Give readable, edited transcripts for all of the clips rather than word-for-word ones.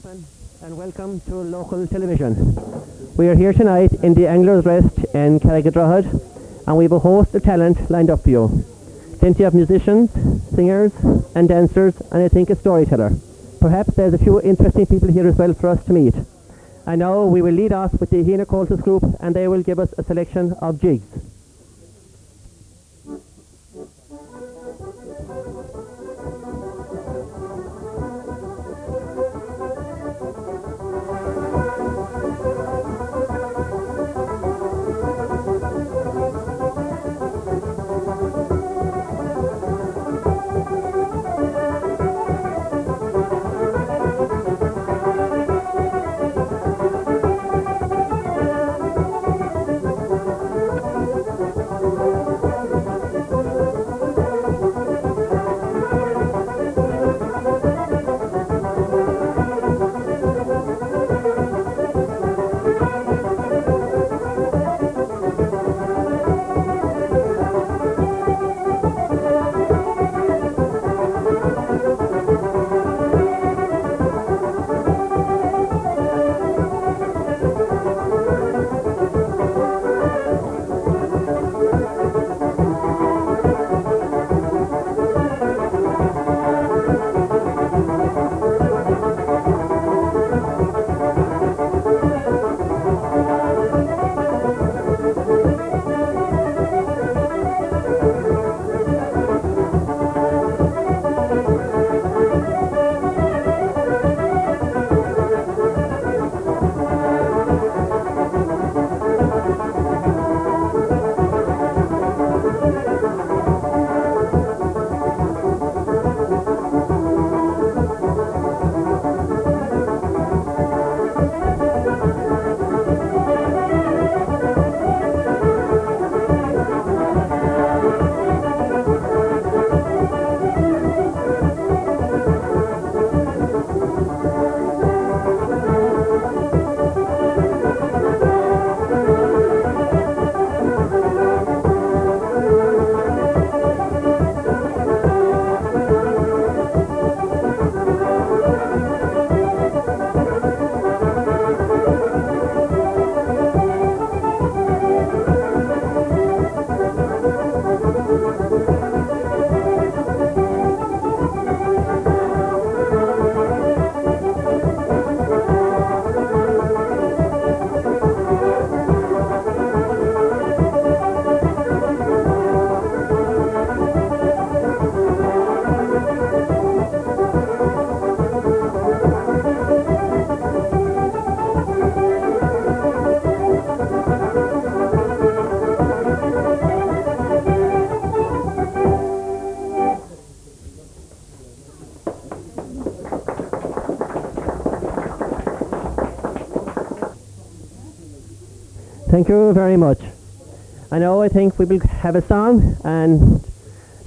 postman, and welcome to local television. We are here tonight in the Angler's Rest in Carrigadrohid, and we have a host of talent lined up for you. Plenty of musicians, singers and dancers, and I think a storyteller. Perhaps there's a few interesting people here as well for us to meet. And now we will lead off with the Aghinagh group, and they will give us a selection of jigs. Thank you very much. I know I think we will have a song, and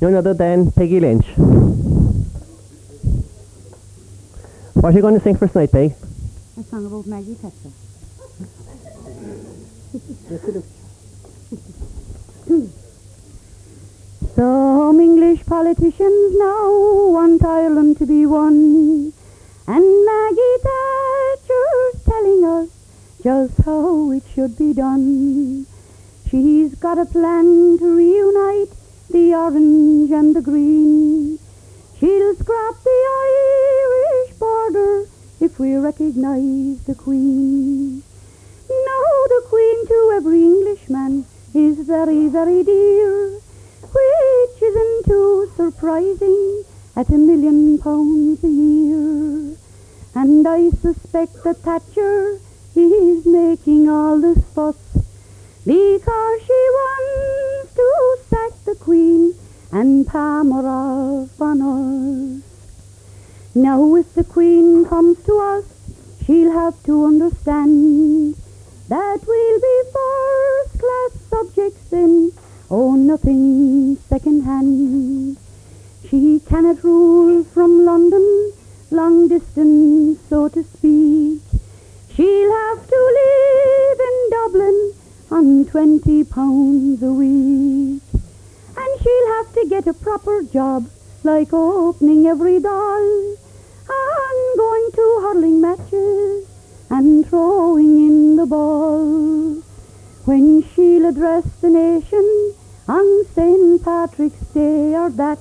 none other than Peggy Lynch. What are you going to sing for us tonight, Peg? A song about Maggie Thatcher. Some English politicians now want Ireland to be won, and Maggie Thatcher's telling us just how it should be done. She's got a plan to reunite the orange and the green. She'll scrap the Irish border if we recognise the Queen. Now the Queen to every Englishman is very, very dear, which isn't too surprising at £1,000,000 a year. And I suspect that Thatcher is making all this fuss because she wants to sack the Queen and palm her off on us. Now if the Queen comes to us, she'll have to understand that we'll be first-class subjects then, oh, nothing second-hand. She cannot rule from London, long distance, so to speak. She'll have to live in Dublin on £20 a week. And she'll have to get a proper job, like opening every doll and going to hurling matches and throwing in the ball. When she'll address the nation on St. Patrick's Day or that,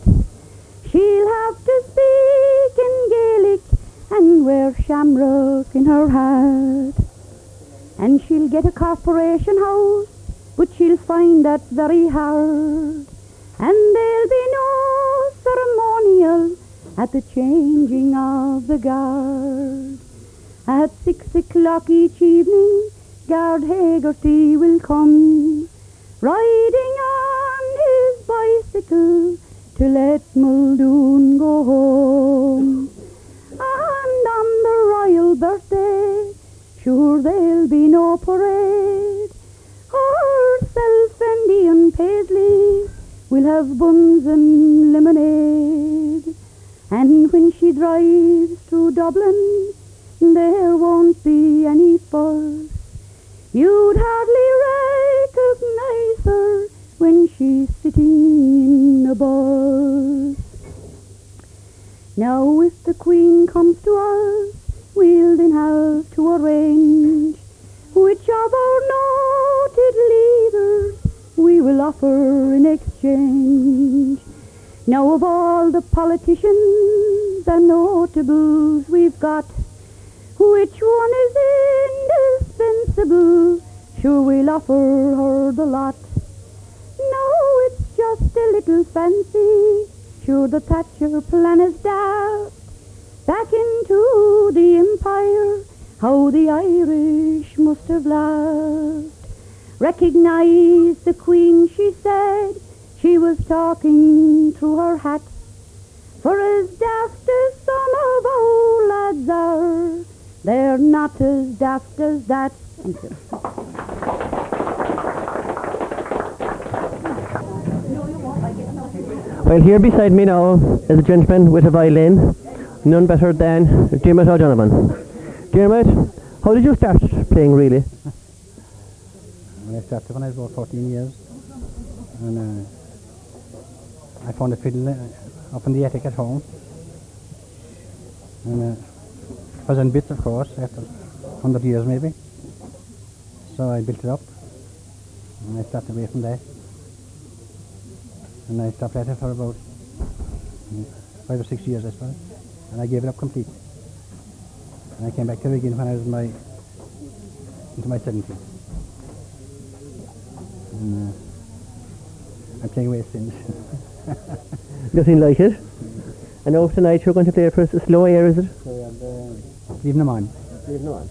she'll have to speak in Gaelic and wear shamrock in her hat. And she'll get a corporation house, but she'll find that very hard. And there'll be no ceremonial at the changing of the guard. At 6 o'clock each evening, Guard Haggerty will come, riding on his bicycle to let Muldoon go home. And on the royal birthday, sure there'll be no parade. Herself and Ian Paisley will have buns and lemonade. And when she drives through Dublin, there won't be any fuss. You'd hardly recognize her when she's sitting in a bus. Now if the Queen comes to us, we'll then have to arrange which of our noted leaders we will offer in exchange. Now of all the politicians and notables we've got, which one is indispensable? Sure we'll offer her the lot. No, it's just a little fancy. Sure the Thatcher plan is daft. Back into the empire, how the Irish must have laughed. Recognise the Queen, she said. She was talking through her hat. For as daft as some of our lads are, they're not as daft as that. Thank you. Well, here beside me now is a gentleman with a violin, none better than Dermot O'Donovan. Dermot, how did you start playing really? I started when I was about 14 years, and I found a fiddle up in the attic at home, and it was in bits, of course, after 100 years maybe, so I built it up, and I started away from that, and I stopped at it for about 5 or 6 years, I suppose, and I gave it up complete, and I came back to it again when I was into my 70s. And I'm playing away since. Nothing like it. And now tonight you're going to play for us a slow air, is it? So leaving them on. Leaving them on.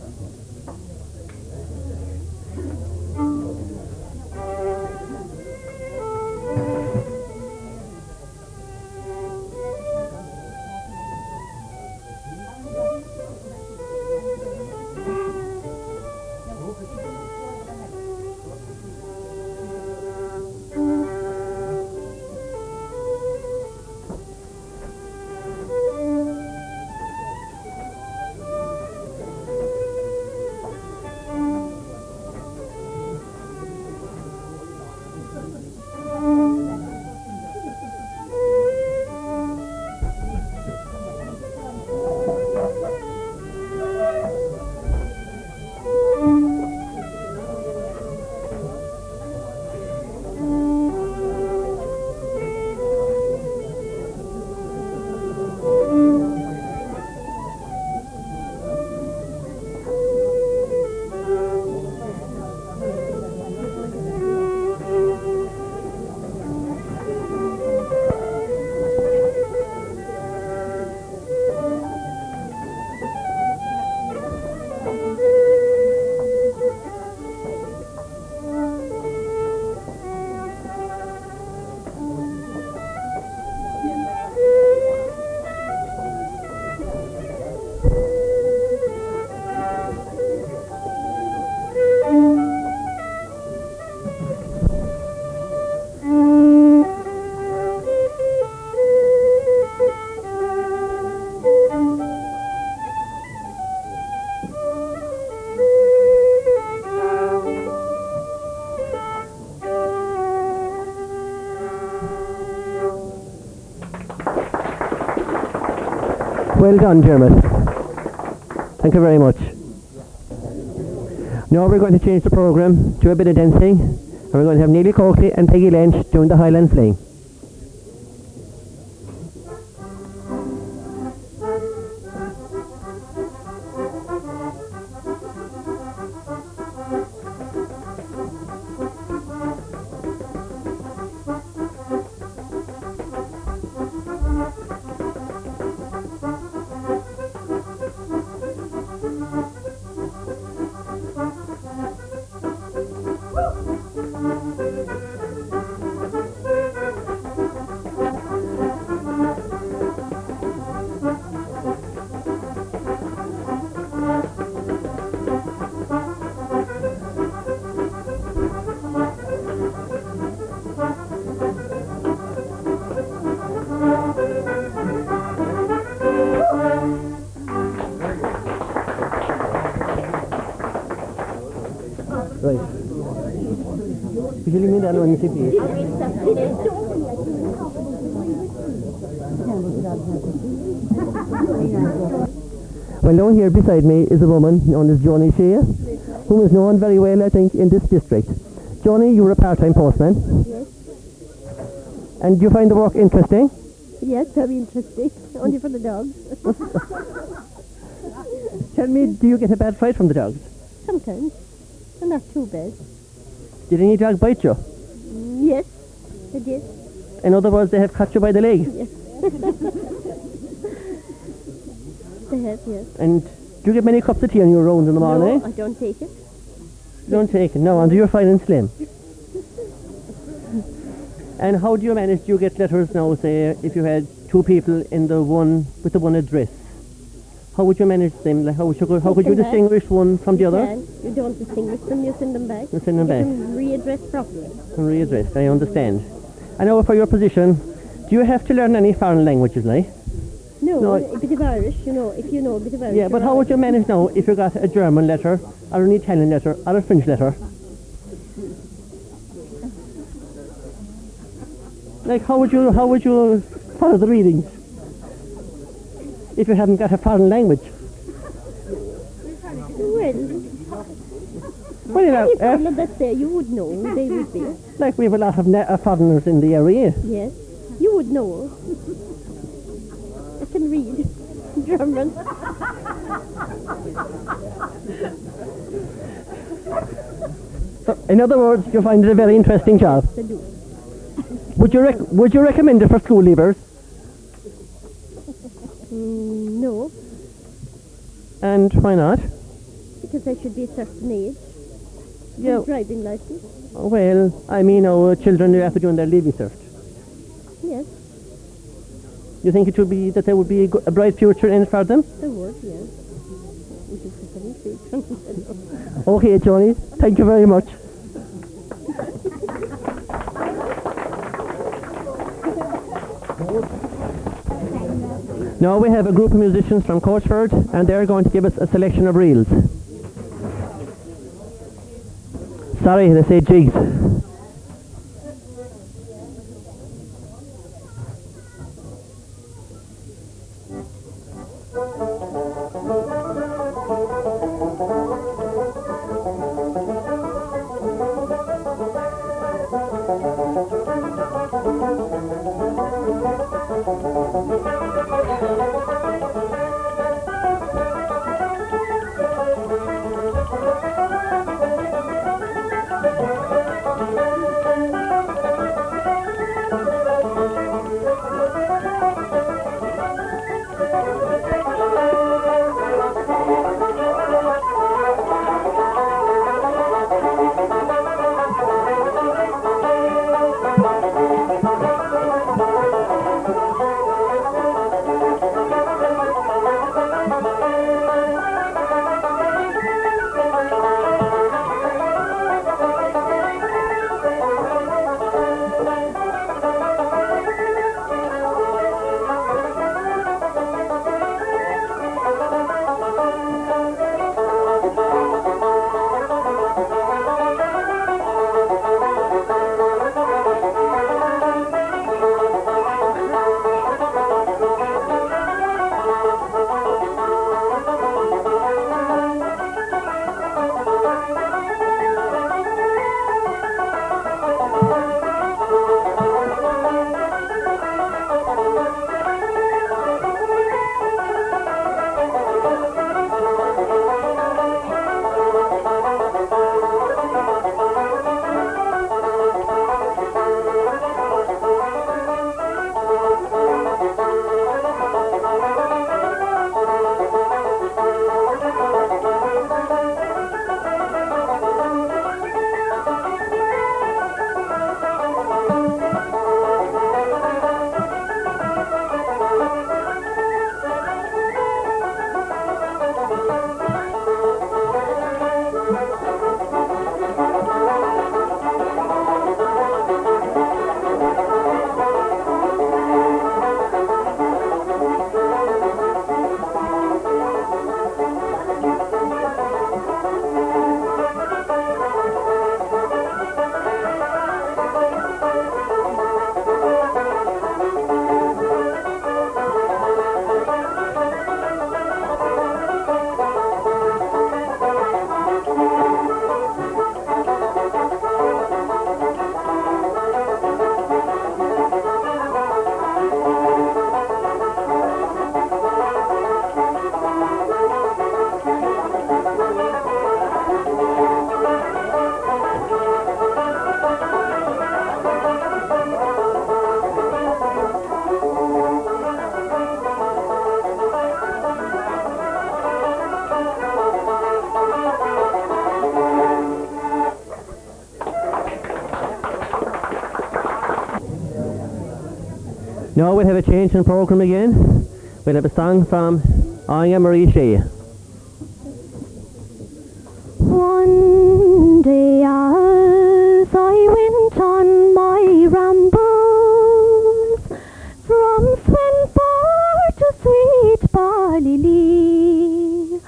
Well done, Dermot. Thank you very much. Now we're going to change the programme to a bit of dancing, and we're going to have Neely Coakley and Peggy Lynch doing the Highland Fling. Right. Usually me that one is Well, down here beside me is a woman known as Johnny Shea, who is known very well, I think, in this district. Johnny, you were a part-time postman. Yes. And do you find the work interesting? Yes, very interesting. Only for the dogs. Tell me, do you get a bad fright from the dogs? Sometimes. They're not too bad. Did any dog bite you? Yes, they did. In other words, they have caught you by the leg? Yes. They have, yes. And do you get many cups of tea on your rounds in the morning? No, I don't take it. You don't take it? No, and you're fine and slim. And how do you manage? Do you get letters now, say, if you had two people in the one, with the one address? How would you manage them? Like, how could you distinguish one from the other? You don't distinguish them, you send them back. You send them back. You can readdress properly. Readdressed, I understand. I know for your position, do you have to learn any foreign languages, like? No, a bit of Irish, you know, if you know a bit of Irish. Yeah, but how would you manage now if you got a German letter, or an Italian letter, or a French letter? Like, how would you follow the readings if you haven't got a foreign language? Well, you know, any foreigner that's there, you would know they would be. Like, we have a lot of foreigners in the area. Yes, you would know. I can read German. So, in other words, you find it a very interesting job. I do. Would you recommend it for school leavers? No. And why not? Because I should be a certain age. Yeah. Driving license. Well, I mean, children who have to do their leaving cert. Yes, You think it would be that there would be a bright future in it for them? there would, yes. We should put them in future. Okay, Johnny. Thank you very much. Now we have a group of musicians from Coachford, and they're going to give us a selection of reels. Sorry, they say jigs. Now we'll have a change in programme again. We'll have a song from Aghinagh Marie Shea. One day as I went on my rambles from Swinford to sweet Ballylee,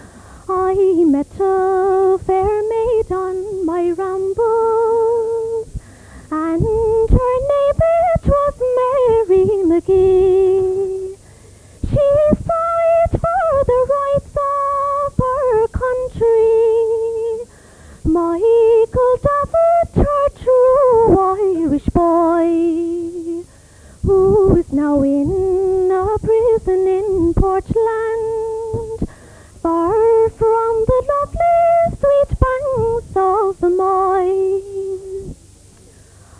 I met a fair maid on my rambles, and her name it was Mary McGee. She sighed for the rights of her country. Michael Davitt, her true Irish boy, who is now in a prison in Portland, far from the lovely sweet banks of the Moy.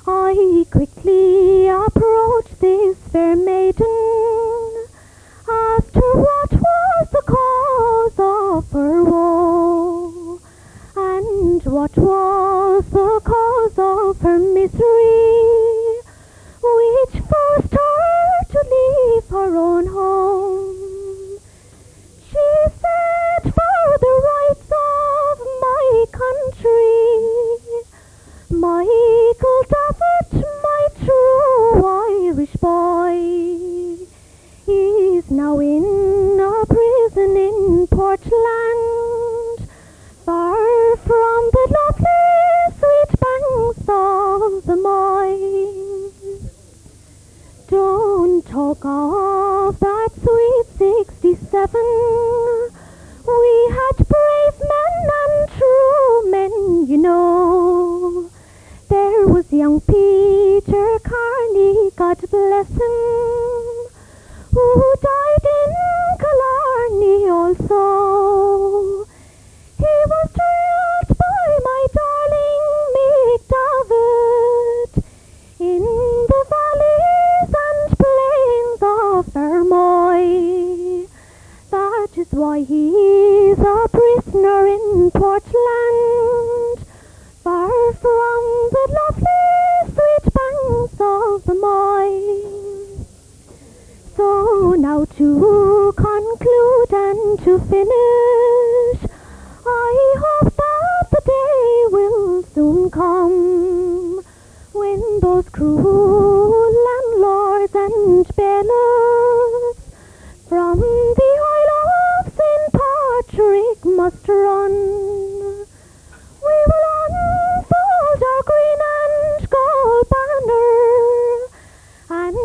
I quickly approached this fair maiden, asked her what was the cause of her woe, and what was the cause of her misery, which forced her to leave her own home. She said, for the rights of my country, Michael Davitt, my true Irish boy, is now in a prison in Portland, far from the lovely sweet banks of the Moy. Don't talk of that sweet 67. We had brave men and true men, you know. There was young Peter Carney, God bless him, who died in Killarney also. He was drilled by my darling Mick Davitt in the valleys and plains of Fermoy. That is why he's a prisoner in Portland, far from the lovely sweet banks of the Moy. So now to conclude and to finish, I hope that the day will soon come when those cruel landlords and bailiffs from the Isle of St. Patrick must run. We will unfold our green and gold banner, and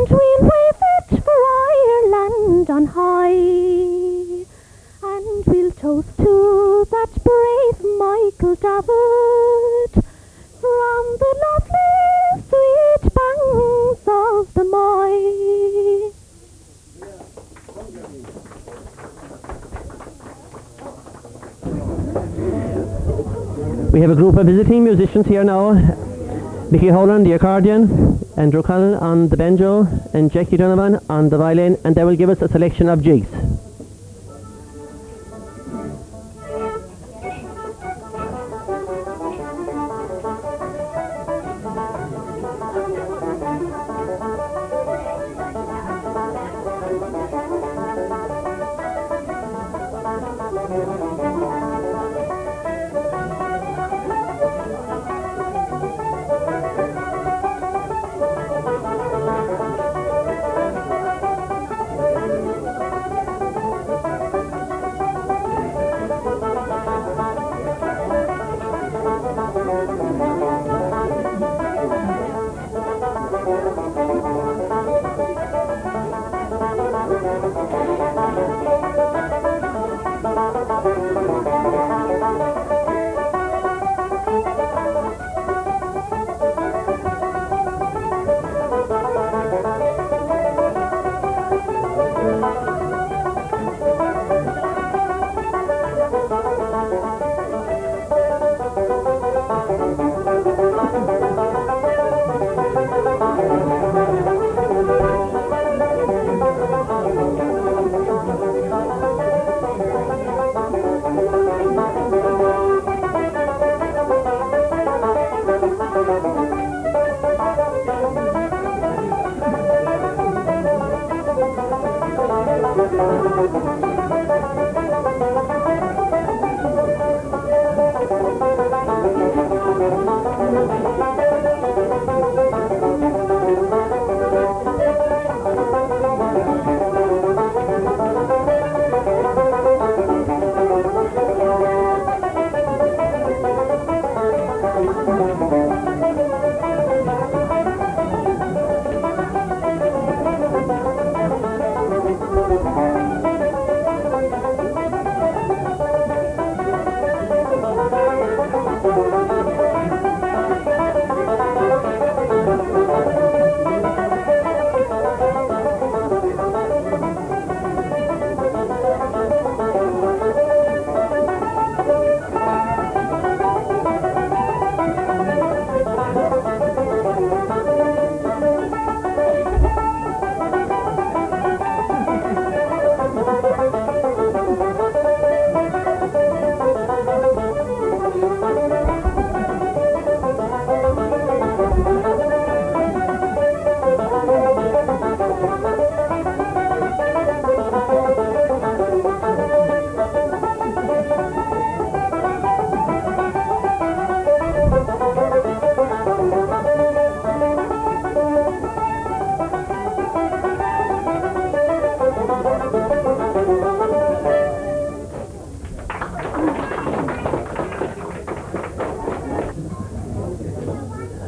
we'll wave it for Ireland on high, and we'll toast to that brave Michael Davitt from the lovely sweet banks of the Moy. We have a group of visiting musicians here now. Mickey Holland, the accordion, Andrew Callaghan on the banjo, and Jackie Donovan on the violin, and they will give us a selection of jigs.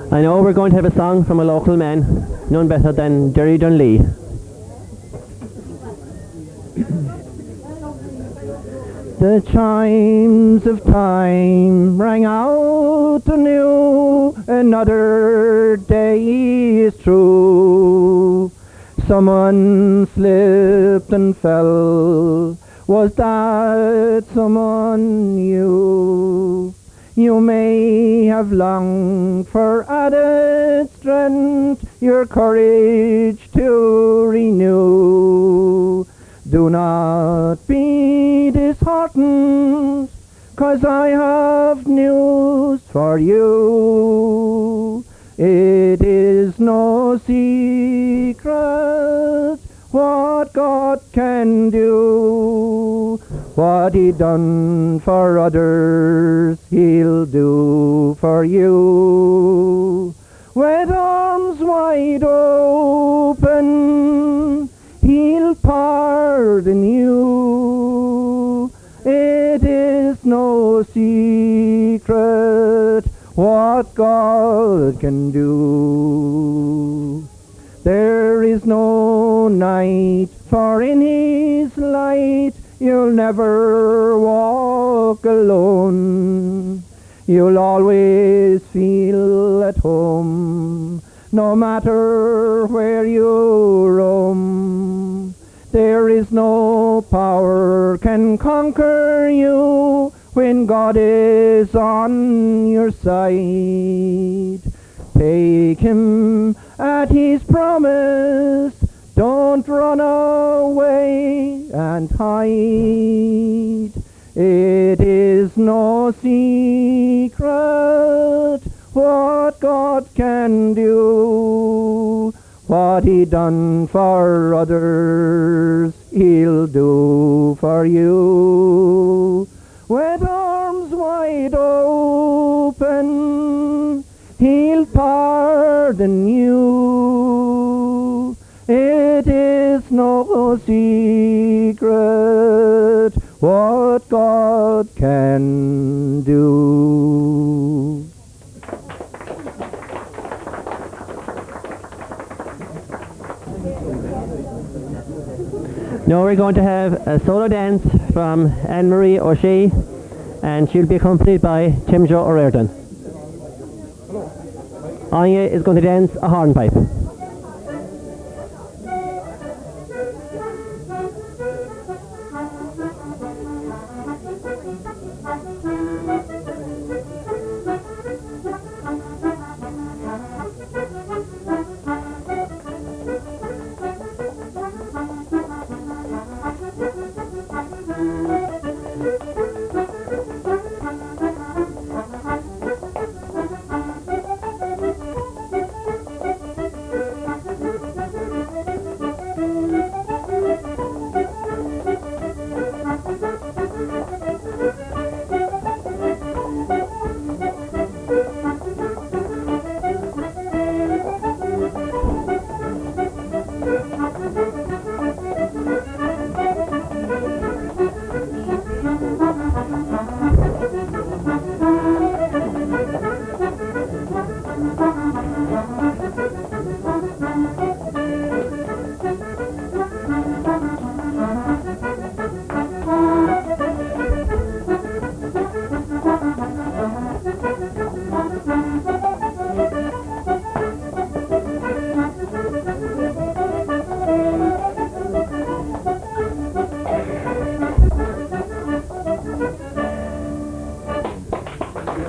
I know we're going to have a song from a local man, none better than Derry Dunlea. The chimes of time rang out anew, another day is through. Someone slipped and fell, was that someone you? You may have longed for added strength, your courage to renew. Do not be disheartened, 'cause I have news for you. It is no secret what God can do. What He done for others, He'll do for you. With arms wide open, He'll pardon you. It is no secret what God can do. There is no night, for in His light you'll never walk alone. You'll always feel at home, no matter where you roam. There is no power can conquer you when God is on your side. Take Him at His promise, don't run away and hide. It is no secret what God can do. What He done for others, He'll do for you. With arms wide open, He'll pardon you. It is no secret what God can do. Now we're going to have a solo dance from Anne-Marie O'Shea, and she'll be accompanied by Tim Joe O'Riordan. Anya is going to dance a hornpipe.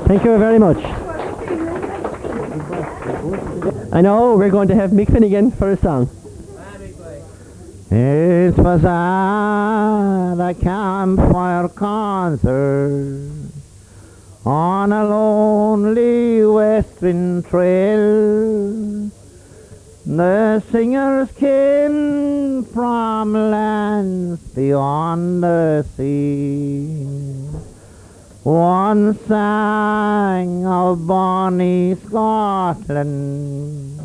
Thank you very much. I know we're going to have Mick Finnegan for a song. It was at a campfire concert on a lonely western trail. The singers came from lands beyond the sea. One sang of bonny Scotland,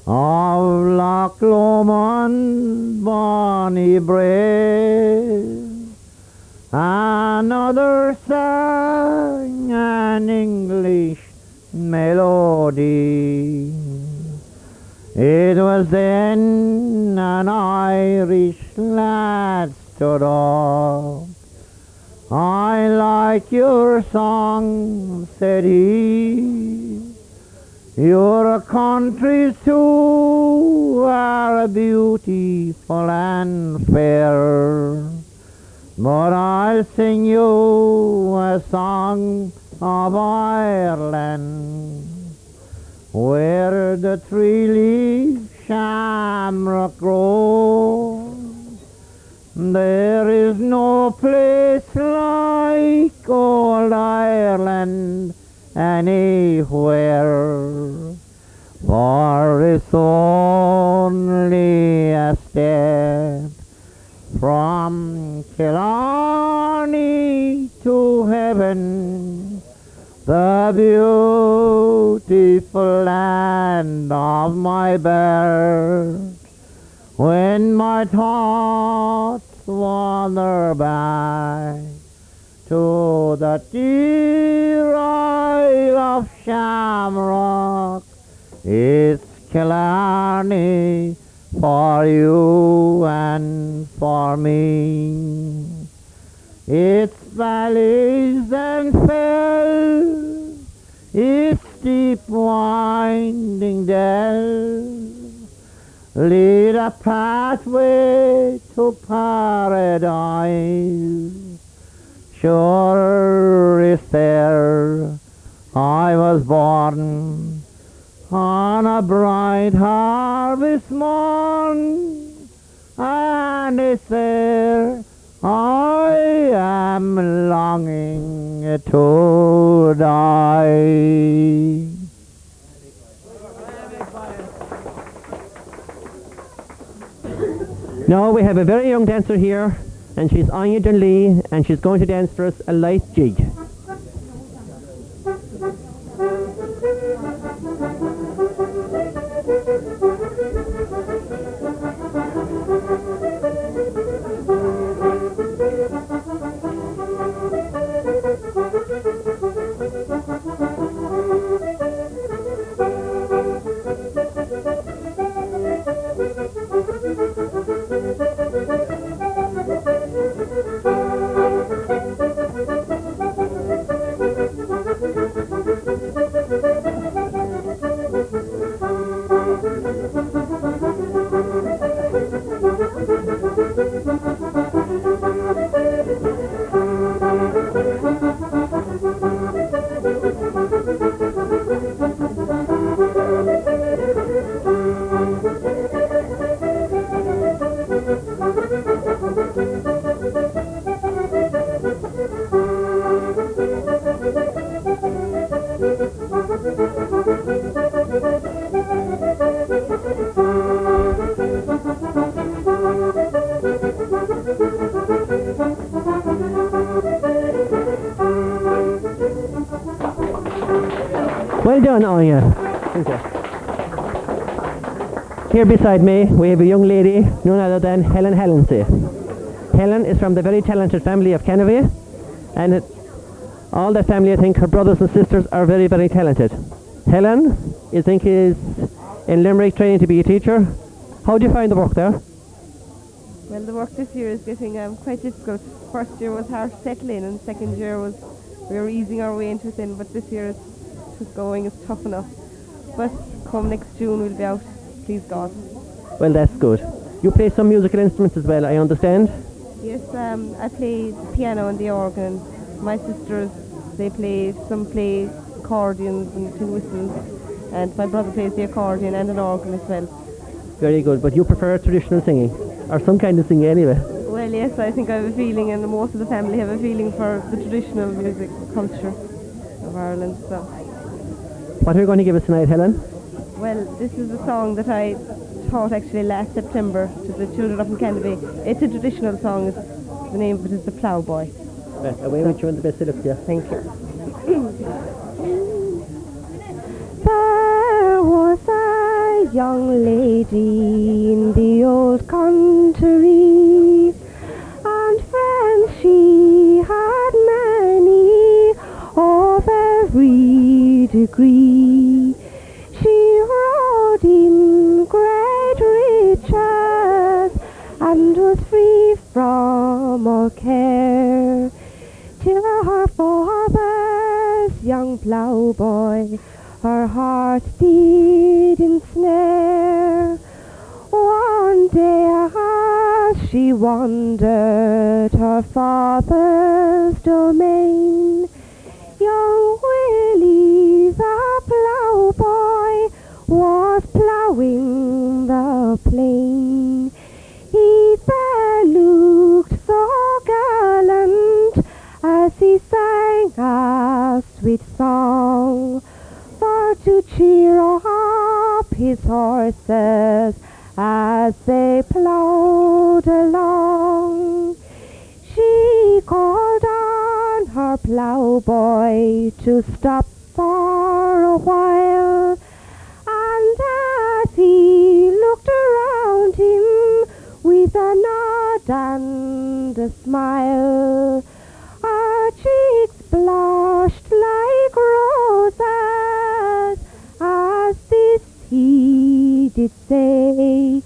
of Loch Lomond, bonny brave. Another sang an English melody. It was then an Irish lad stood up. I like your song, said he. Your countries too are beautiful and fair, but I'll sing you a song of Ireland, where the three-leaf shamrock grows. There is no place like old Ireland anywhere, for it's only a step from Killarney to heaven, the beautiful land of my birth. When my thoughts wander back to the dear Isle of Shamrock, it's Killarney for you and for me. Its valleys and fells, its deep winding dells, lead a pathway to paradise. Sure is there I was born on a bright harvest morn, and it's there I am longing to die. Now we have a very young dancer here, and she's Anya Dunlea, and she's going to dance for us a light jig. Well done, Anya. Thank you. Here beside me we have a young lady, none other than Helen Hallinsey. Helen is from the very talented family of Kennedy, and all that family, I think, her brothers and sisters are very, very talented. Helen, you think, is in Limerick training to be a teacher. How do you find the work there? Well, the work this year is getting quite difficult. First year was hard settling, and second year was we were easing our way into it then, but this year it's going, it's tough enough. But come next June we'll be out, please God. Well, that's good. You play some musical instruments as well, I understand? Yes, I play the piano and the organ. My sisters, some play accordions and tin whistles, and my brother plays the accordion and an organ as well. Very good. But you prefer traditional singing, or some kind of singing anyway? Well, yes, I think I have a feeling, and most of the family have a feeling for the traditional music culture of Ireland. So, What are you going to give us tonight, Helen? well, this is a song that I taught actually last September to the children up in Canterbury. It's a traditional song. The name of it is The Ploughboy. Right, away with you and the best of luck, yeah. Thank you. There was a young lady in the old country, and friends she had many of every degree. She rode in great riches and was free from all care, till her father's young ploughboy her heart did ensnare. One day as she wandered her father's domain, young Willie the ploughboy was ploughing the plain. He there looked so gallant as he sang a sweet song, for to cheer up his horses as they ploughed along. She called on her ploughboy to stop for a while, and as he looked around him with a nod and a smile, her cheeks blushed like roses as this he did say,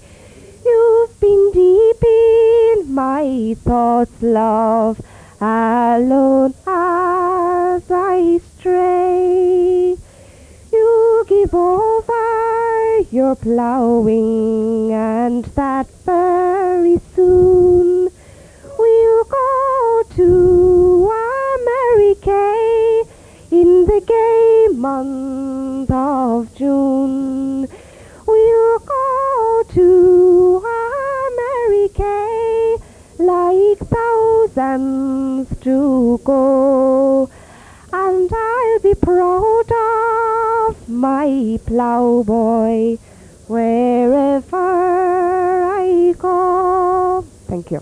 "You've been deep in my thoughts, love, alone as I stray. You give over your ploughing, and that very soon we'll go to America in the gay month of June. We'll go to America like thousands do go, and I'll be proud of my ploughboy wherever I go." Thank you.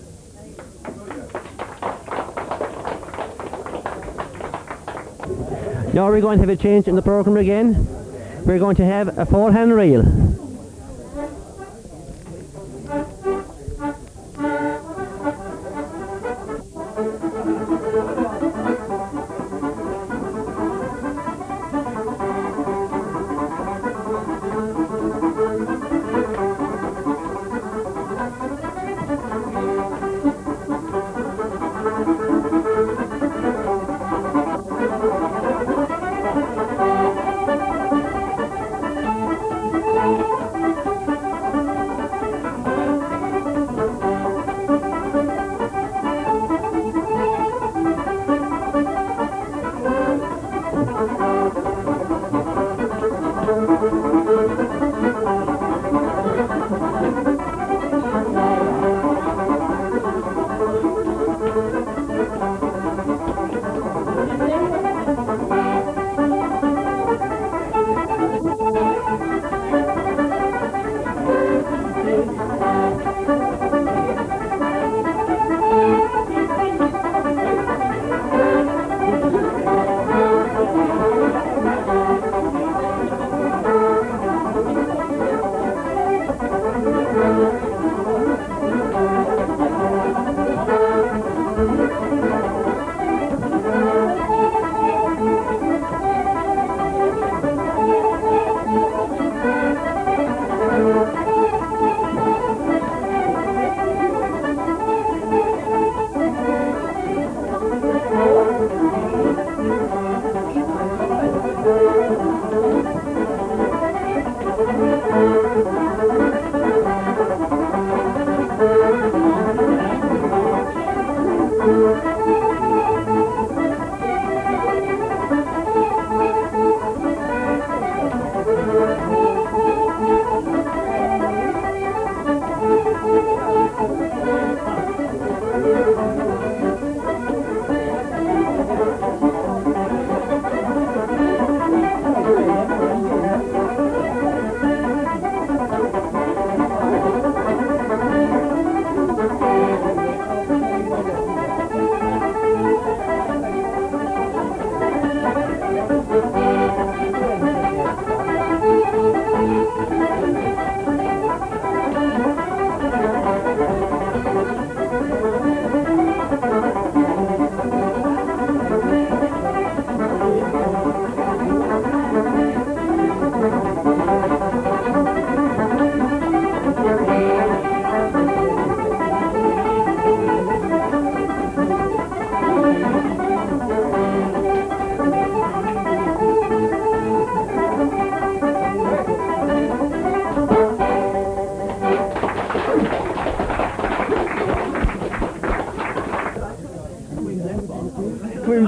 Now we're going to have a change in the program again. We're going to have a four-hand reel.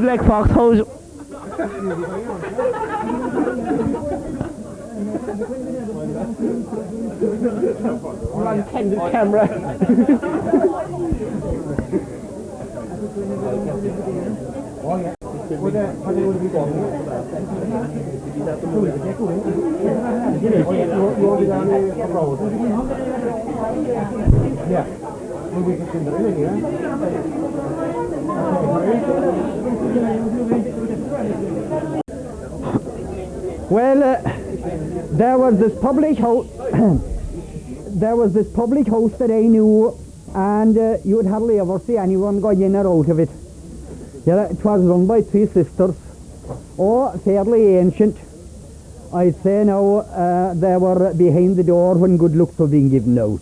Black Fox House. We're on candid camera. Well, there was this public house. There was this public house that I knew, and you would hardly ever see anyone going in or out of it. Yeah, it was run by three sisters, fairly ancient. I'd say now they were behind the door when good looks were being given out.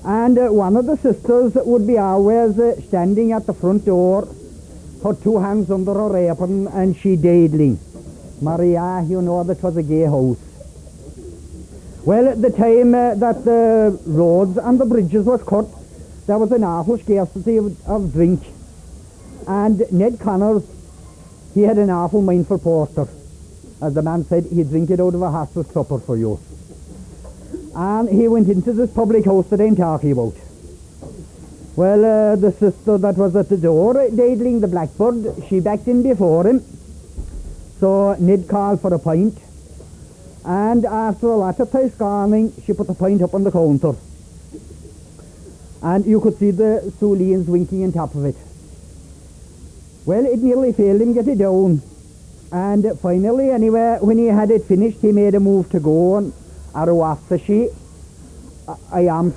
And one of the sisters would be always standing at the front door, her two hands under her apron, and she daidling. Maria, you know that was a gay house. Well, at the time that the roads and the bridges was cut, there was an awful scarcity of drink. And Ned Connors, he had an awful mind for porter. As the man said, he'd drink it out of a horse's supper for you. And he went into this public house that I'm talking about. Well, the sister that was at the door, daidling the blackbird, she backed in before him. So Ned called for a pint. And after a lot of time scorning, she put the pint up on the counter. And you could see the Sulians winking on top of it. Well, it nearly failed him get it down. And finally, anyway, when he had it finished, he made a move to go on. I am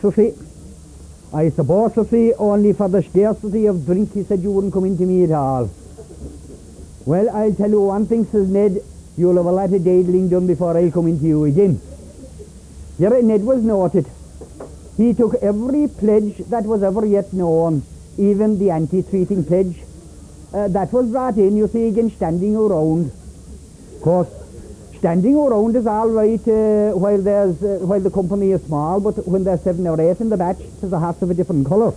so see. I suppose to see only for the scarcity of drink, he said you wouldn't come into me at all. Well, I'll tell you one thing, says Ned, you'll have a lot of daidling done before I'll come into you again. Yeah, Ned was noted. He took every pledge that was ever yet known, even the anti-treating pledge. That was brought in, you see, against standing around. Of course, standing around is all right while the company is small, but when there's 7 or 8 in the batch, it's a horse of a different colour.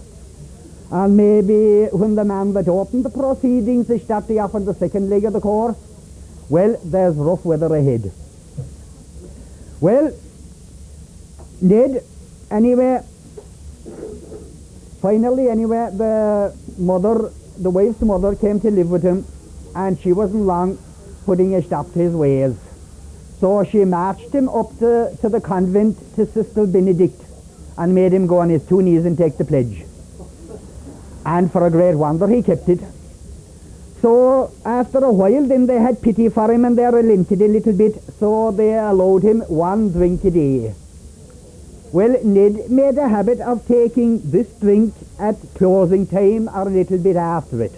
And maybe when the man that opened the proceedings is starting off on the second leg of the course, well, there's rough weather ahead. Well, Ned, anyway, finally, the wife's mother came to live with him, and she wasn't long putting a stop to his ways. So she marched him up to the convent to Sister Benedict and made him go on his 2 knees and take the pledge. And for a great wonder he kept it. So after a while then they had pity for him and they relented a little bit, so they allowed him 1 drink a day. Well, Ned made a habit of taking this drink at closing time or a little bit after it.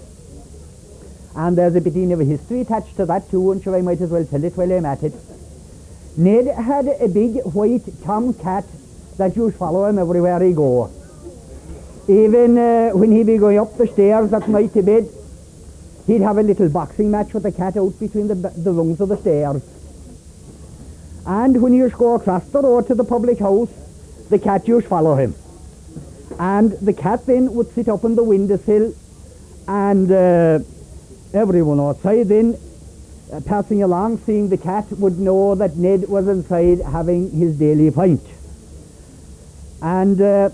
And there's a bit of a history attached to that too, and sure I might as well tell it while I'm at it. Ned had a big white tomcat that used to follow him everywhere he go. Even when he'd be going up the stairs at night to bed, he'd have a little boxing match with the cat out between the rungs of the stairs. And when he used to go across the road to the public house, the cat used to follow him. And the cat then would sit up on the windowsill, and everyone outside then, passing along, seeing the cat, would know that Ned was inside having his daily pint. And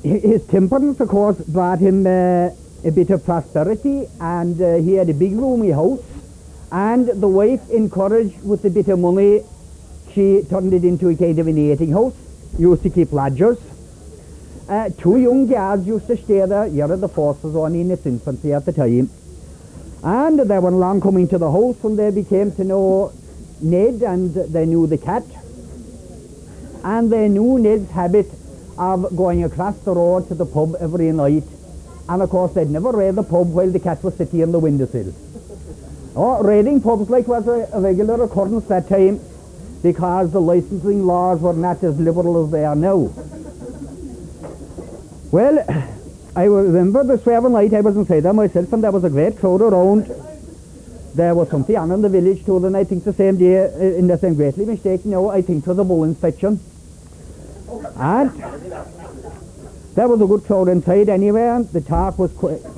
his temperance, of course, brought him a bit of prosperity, and he had a big roomy house, and the wife, encouraged with a bit of money, she turned it into a kind of an eating house, used to keep lodgers. 2 young girls used to stay there. Yeah, the force was only in its infancy at the time. And they were long coming to the house when they became to know Ned, and they knew the cat. And they knew Ned's habit of going across the road to the pub every night. And of course they'd never raid the pub while the cat was sitting on the windowsill. Raiding pubs like was a regular occurrence that time, because the licensing laws were not as liberal as they are now. Well, I remember the Swaven night I was inside there myself, and there was a great crowd around. There was something on in the village too, and I think the same day, unless I'm greatly mistaken, no, I think it was a bull inspection. There was a good crowd inside anyway. The talk was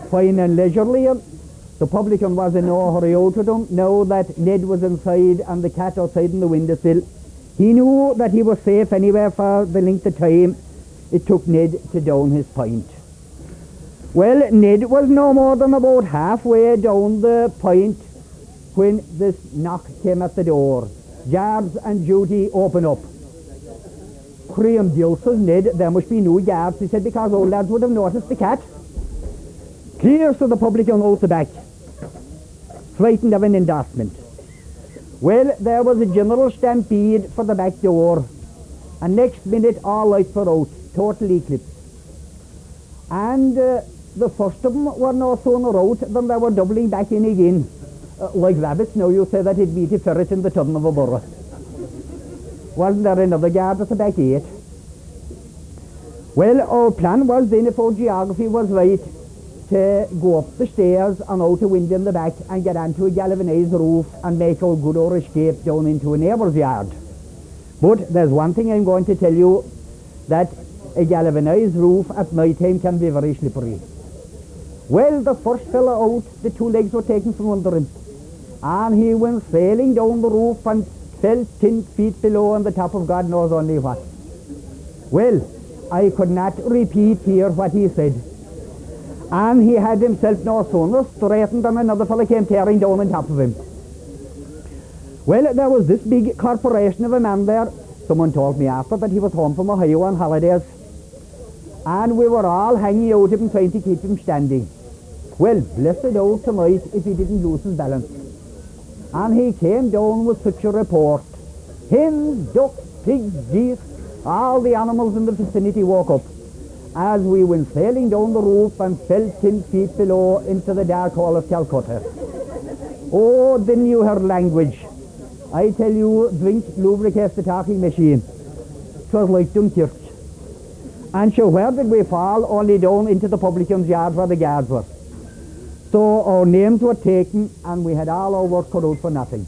fine and leisurely. The publican was in no hurry out of them. Now that Ned was inside and the cat outside in the windowsill, he knew that he was safe anywhere for the length of time it took Ned to down his pint. Well, Ned was no more than about halfway down the pint when this knock came at the door. Guards and duty open up. Cream deal, says Ned, there must be no guards, he said, because old lads would have noticed the cat. Clear, so the publican out the back, frightened of an endorsement. Well, there was a general stampede for the back door, and next minute all lights were out, total eclipse. And the first of them were no sooner out than they were doubling back in again. Like rabbits, now you say that it'd be a ferret in the turn of a borough. Wasn't there another guard at the back gate? Well, our plan was then, if our geography was right, to go up the stairs and out a window in the back and get onto a galvanized roof and make our good old escape down into a neighbour's yard. But there's one thing I'm going to tell you, that a galvanized roof at night time can be very slippery. Well, the first fellow out, the two legs were taken from under him, and he went sailing down the roof and fell 10 feet below on the top of God knows only what. Well, I could not repeat here what he said. And he had himself no sooner straightened than another fellow came tearing down on top of him. Well, there was this big corporation of a man there. Someone told me after that he was home from Ohio on holidays. And we were all hanging out of him trying to keep him standing. Well, blessed out tonight if he didn't lose his balance. And he came down with such a report. Hens, ducks, pigs, geese, all the animals in the vicinity woke up as we went sailing down the roof and fell 10 feet below into the dark hole of Calcutta. Oh, the new her language. I tell you, drink lubricates the talking machine. It was like Dunkirk. And so where did we fall? Only down into the publican's yard where the guards were. So our names were taken and we had all our work cut out for nothing.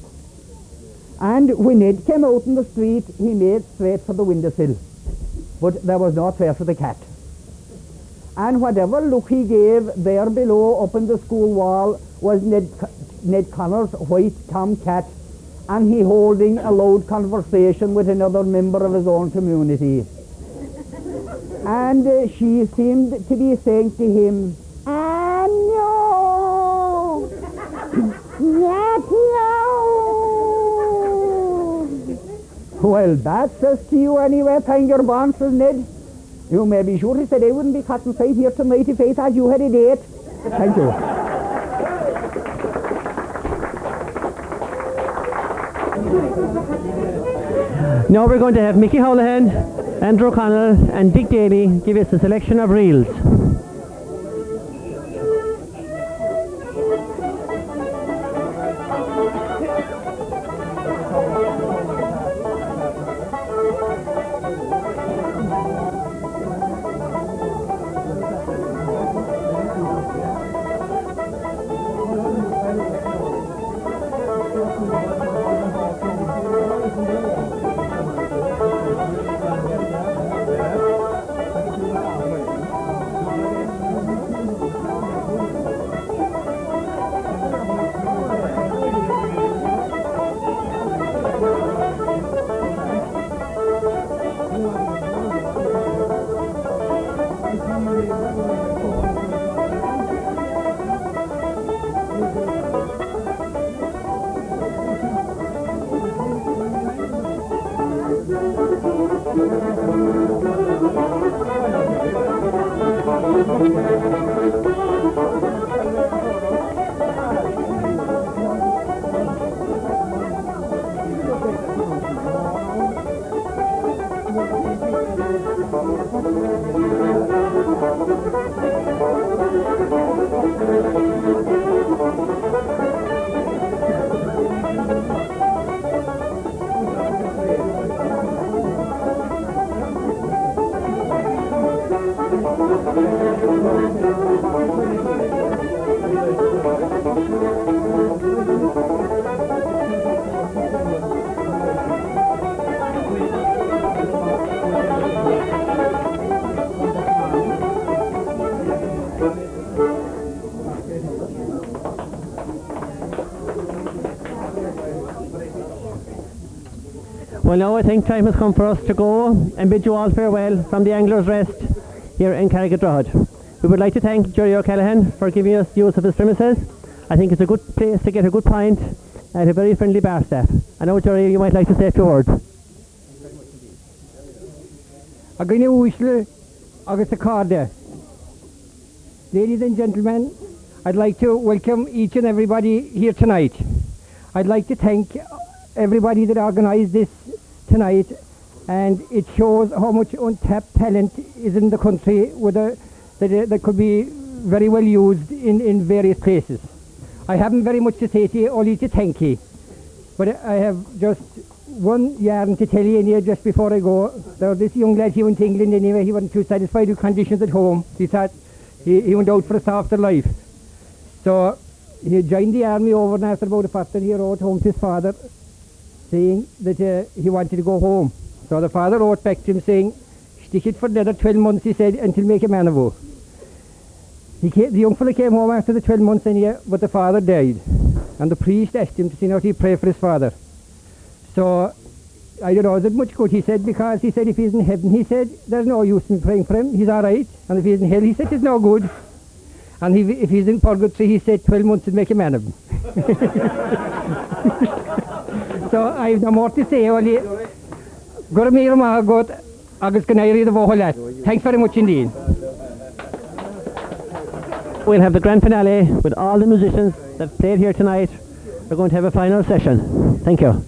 And when Ned came out in the street, he made straight for the windowsill. But there was no trace of the cat. And whatever look he gave there below up in the school wall was Ned Connor's white tomcat, and he holding a loud conversation with another member of his own community. And she seemed to be saying to him, "No, not no." Well, that says to you anyway, Tanger Barnes, says Ned. You may be sure, he said, I wouldn't be caught in sight here tonight if I thought you had a date. Thank you. Now we're going to have Mickey Callaghan, Andrew O'Connell and Dick Daly give us a selection of reels. Well, now I think time has come for us to go and bid you all farewell from the Anglers' Rest here in Carrigadrohid. We would like to thank Jerry Callaghan for giving us use of his premises. I think it's a good place to get a good pint at a very friendly bar staff. I know, Jerry, you might like to say a few words. Aghinagh Whistle, August Accorda. Ladies and gentlemen, I'd like to welcome each and everybody here tonight. I'd like to thank everybody that organised this tonight, and it shows how much untapped talent is in the country that could be very well used in various places. I haven't very much to say to you, only to thank you. But I have just one yarn to tell you in here just before I go. There was this young lad, he went to England anyway, he wasn't too satisfied with conditions at home. He thought he went out for a softer life. So he joined the army over, and after about a fortnight he wrote home to his father saying that he wanted to go home. So the father wrote back to him saying, stick it for another 12 months, he said, until make a man of you. The young fella came home after the 12 months anyway, but the father died. And the priest asked him to see how he pray for his father. So, I don't know, is it much good, he said, because he said if he's in heaven, he said, there's no use in praying for him, he's alright. And if he's in hell, he said, it's no good. And if he's in purgatory, he said 12 months would make a man of him. So, I've no more to say, only, Gurmir Mahagot, August Canary the Voholat. Thanks very much indeed. We'll have the grand finale with all the musicians that played here tonight. We're going to have a final session. Thank you.